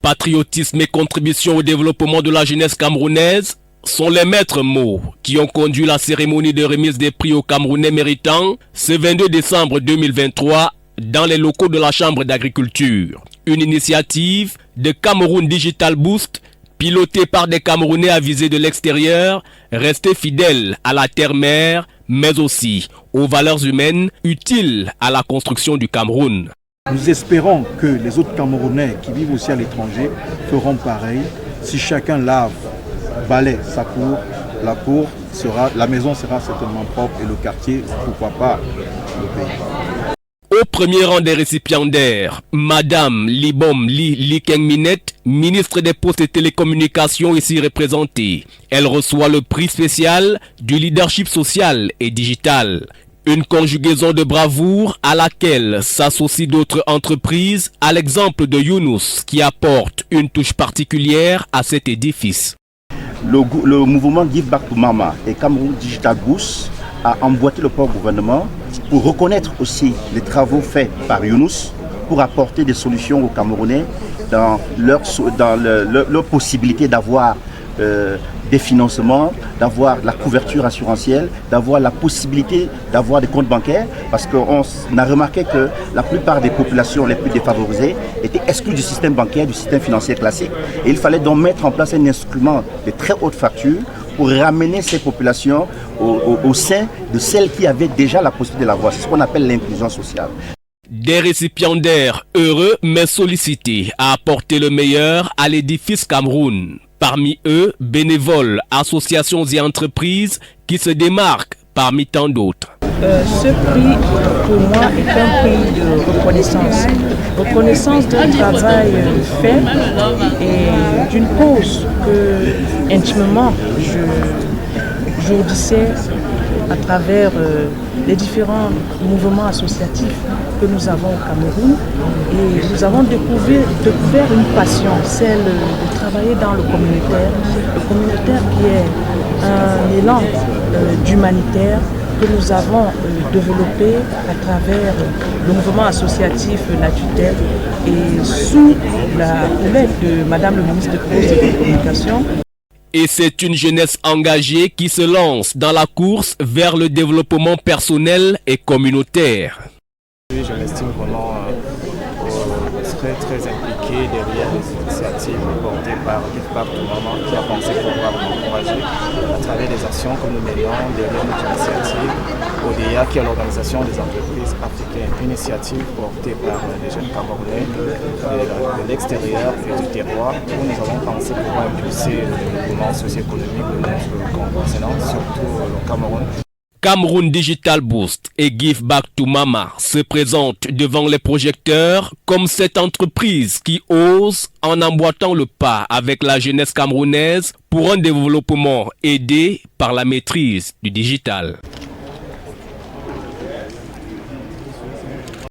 Patriotisme et contribution au développement de la jeunesse camerounaise sont les maîtres mots qui ont conduit la cérémonie de remise des prix aux Camerounais méritants ce 22 décembre 2023 dans les locaux de la Chambre d'agriculture. Une initiative de Cameroun Digital Boost pilotée par des Camerounais avisés de l'extérieur, restés fidèles à la terre-mère, mais aussi aux valeurs humaines utiles à la construction du Cameroun. Nous espérons que les autres Camerounais qui vivent aussi à l'étranger feront pareil. Si chacun lave, balaie sa cour, la maison sera certainement propre et le quartier, pourquoi pas, le pays. Au premier rang des récipiendaires, Madame Libom Likeng Minette, ministre des Postes et Télécommunications ici représentée. Elle reçoit le prix spécial du leadership social et digital. Une conjugaison de bravoure à laquelle s'associent d'autres entreprises, à l'exemple de Younous qui apporte une touche particulière à cet édifice. Le mouvement Give Back to Mama et Cameroun Digital Boost a emboîté le pas au gouvernement pour reconnaître aussi les travaux faits par Younous pour apporter des solutions aux Camerounais dans leur possibilité d'avoir des financements, d'avoir la couverture assurantielle, d'avoir la possibilité d'avoir des comptes bancaires, parce qu'on a remarqué que la plupart des populations les plus défavorisées étaient exclues du système bancaire, du système financier classique. Et il fallait donc mettre en place un instrument de très haute facture pour ramener ces populations au sein de celles qui avaient déjà la possibilité de l'avoir. C'est ce qu'on appelle l'inclusion sociale. Des récipiendaires heureux mais sollicités à apporter le meilleur à l'édifice Cameroun. Parmi eux, bénévoles, associations et entreprises qui se démarquent parmi tant d'autres. Ce prix, pour moi, est un prix de reconnaissance. Reconnaissance d'un travail fait et d'une cause que, intimement, je jourdissais à travers les différents mouvements associatifs que nous avons au Cameroun. Et nous avons découvert une passion, celle de travailler dans le communautaire qui est un élan d'humanitaire que nous avons développé à travers le mouvement associatif La Tutelle et sous la houlette de Madame le ministre des Postes et des Communications. Et c'est une jeunesse engagée qui se lance dans la course vers le développement personnel et communautaire. Je m'estime vraiment très impliqué derrière les initiatives portées par Give Back to Mama qui a pensé pouvoir m'encourager à travers des actions que nous menons derrière notre initiative ODEA qui est l'organisation des entreprises africaines. Une initiative portée par des jeunes Camerounais de l'extérieur et du terroir où nous avons pensé pouvoir impulser le développement socio-économique de notre continent, surtout le Cameroun. Cameroun Digital Boost et Give Back to Mama se présentent devant les projecteurs comme cette entreprise qui ose en emboîtant le pas avec la jeunesse camerounaise pour un développement aidé par la maîtrise du digital.